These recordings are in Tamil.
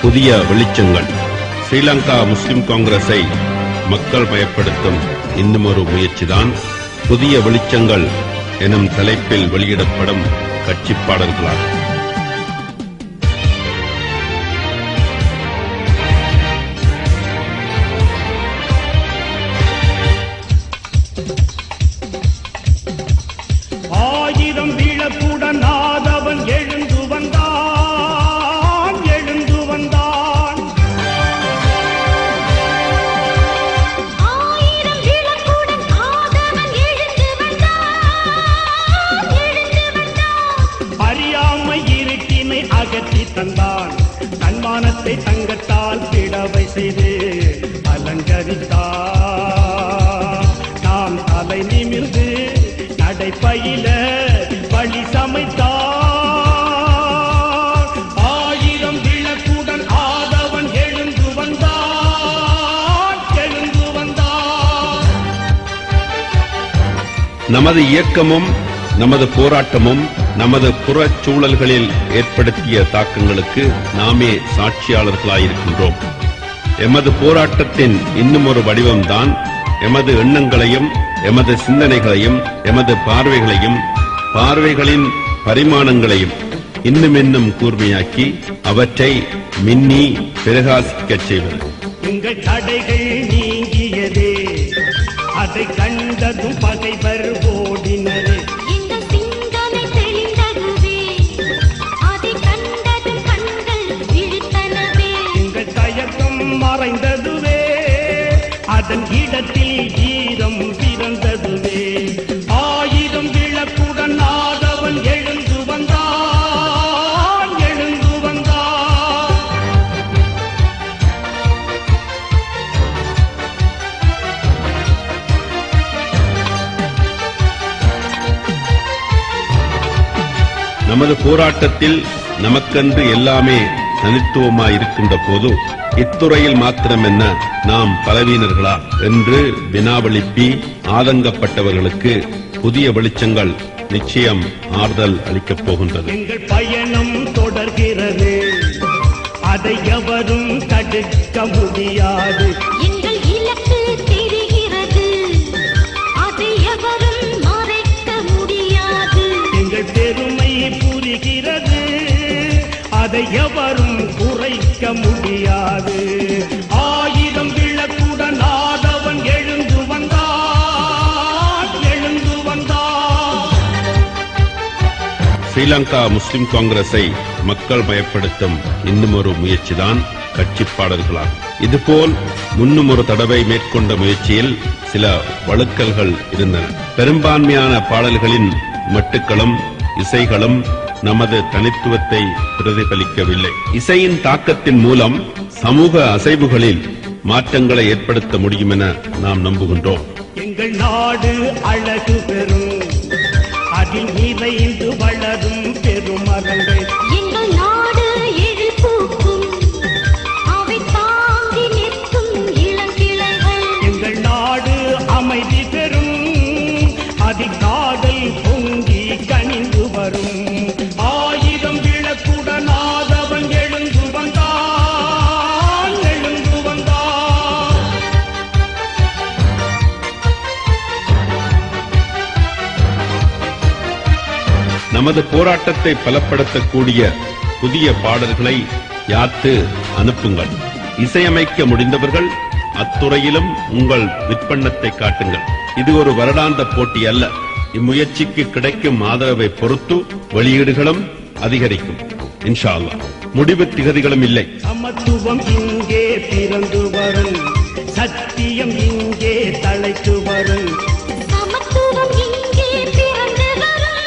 புதிய வெளிச்சங்கள். ஸ்ரீலங்கா முஸ்லிம் காங்கிரஸை மக்கள் பயப்படுத்தும் இன்னும் ஒரு முயற்சிதான் புதிய வெளிச்சங்கள் எனும் தலைப்பில் வெளியிடப்படும் கட்சி பாடல்களாகும். ஆயிரம் விளக்குடன் ஆதவன் எழுந்து வந்தான், எழுந்து வந்தான். ஆயிரம் விளக்குடன் ஆதவன் எழுந்து வந்தான், எழுந்து வந்தான். அறியாமை இருட்டினை அகற்றி தந்தான், தன்மானத்தை தங்கத்தால் பிடவை செய்து அலங்கரித்தான். நாம் தலை நிமிர்ந்து நடைபயில வழி சமைத்தார். ஆயிரம் விளக்குடன் ஆதவன் எழுந்து வந்தான், எழுந்து வந்தான். நமது இயக்கமும் நமது போராட்டமும் நமது புறச் சூழல்களில் ஏற்படுத்திய தாக்கங்களுக்கு நாமே சாட்சியாளர்களாயிருக்கின்றோம். எமது போராட்டத்தின் இன்னும் ஒரு வடிவம்தான் எமது எண்ணங்களையும் எமது சிந்தனைகளையும் எமது பார்வைகளின் பரிமாணங்களையும் இன்னும் கூர்மையாக்கி அவற்றை மின்னி பிரகாசிக்கச் செய்வது. உங்கள் தடைகள் நீங்கியதே, அதை கண்டதும் பகைவர் ஓடினரே. இந்த சிந்தனை தெளிந்ததுவே, அதை கண்டதும் கண்கள் விழித்தனவே. உங்கள் தயக்கம் மறைந்ததுவே, அதன் இடத்தில் ஈரம் பிறந்ததுவே. ஆயிரம் விளக்குடன் ஆதவன் எழுந்து வந்தான், எழுந்து வந்தான். நமது போராட்டத்தில் நமக்கென்று எல்லாமே தனித்துவமாயிருக்கின்ற போது இத்துறையில் மாத்திரம் என்ன நாம் பலவீனர்களா என்று வினாவெழுப்பி ஆதங்கப்பட்டவர்களுக்கு புதிய வெளிச்சங்கள் நிச்சயம் ஆறுதல் அளிக்கப் போகின்றது. எங்கள் பயணம் தொடர்கிறது, அதை எவரும் தடுக்க முடியாது. எங்கள் இலக்கு தெரிகிறது, அதை எவரும் மறைக்க முடியாது. எங்கள் பெருமை புரிகிறது, அதை எவரும் குறைக்க முடியாது. ஆயிரம் விளக்குடன் ஆதவன் எழுந்து வந்தான், எழுந்து வந்தான். ஸ்ரீலங்கா முஸ்லிம் காங்கிரஸை மக்கள் பயப்படுத்தும் இன்னும் ஒரு முயற்சிதான் கட்சி பாடல்களாகும். இதுபோல் முன்னும் ஒரு தடவை மேற்கொண்ட முயற்சியில் சில வழுக்கல்கள் இருந்தன. பெரும்பான்மையான பாடல்களின் மட்டுக்களும் இசைகளும் நமது தனித்துவத்தை பிரதிபலிக்கவில்லை. இசையின் தாக்கத்தின் மூலம் சமூக அசைவுகளில் மாற்றங்களை ஏற்படுத்த முடியும் என நாம் நம்புகின்றோம். எங்கள் நாடு அழகு பெறும், அதில் நிறைந்து வளரும் பெருமரங்கள். எங்கள் நாடு எழில் பூக்கும், அவை தாங்கி நிற்கும் இளங்கிளைகள். எங்கள் நாடு அமைதி பெறும், அதில் காதல் பொங்கி கனிந்து வரும். ஆயிரம் விளக்குடன் ஆதவன் எழுந்து வந்தான், எழுந்து வந்தான். நமது போராட்டத்தை பலப்படுத்தக்கூடிய புதிய பாடல்களை யாத்து அனுப்புங்கள். இசையமைக்க முடிந்தவர்கள் அத்துறையிலும் உங்கள் விற்பனத்தை காட்டுங்கள். இது ஒரு வருடாந்த போட்டி அல்ல. இம்முயற்சிக்கு கிடைக்கும் ஆதரவை பொறுத்து வெளியீடுகளும் அதிகரிக்கும். இன்ஷா அல்லாஹ். முடிவு திகதிகளும் இல்லை. சமத்துவம் இங்கே பிறந்து வரும், சத்தியம் இங்கே தழைத்து வரும். சமத்துவம் இங்கே பிறந்து வரும்,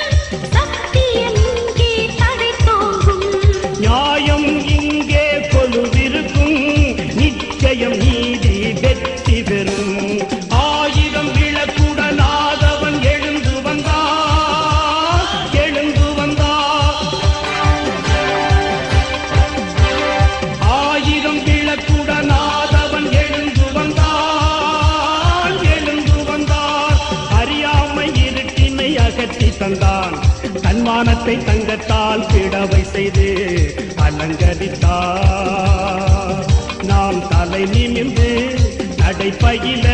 சத்தியம் இங்கே தழைத்தோங்கும். நியாயம் இங்கே கொலுவிருக்கும், நிச்சயம் நீதி வெற்றி பெறும். ஆயிரம் விளக்குடன் ஆதவன் எழுந்து வந்தான், எழுந்து வந்தான். ஆயிரம் உலகை தங்கத்தால் பிடவை செய்து அலங்கரித்தார். நாம் தலை நிமிர்ந்து நடைபயில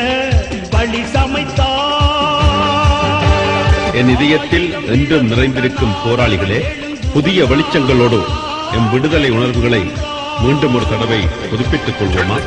வழி சமைத்தார். என் இதயத்தில் என்றும் நிறைந்திருக்கும் போராளிகளே, புதிய வெளிச்சங்களோடு எம் விடுதலை உணர்வுகளை மீண்டும் ஒரு தடவை புதுப்பித்துக் கொள்வோமா?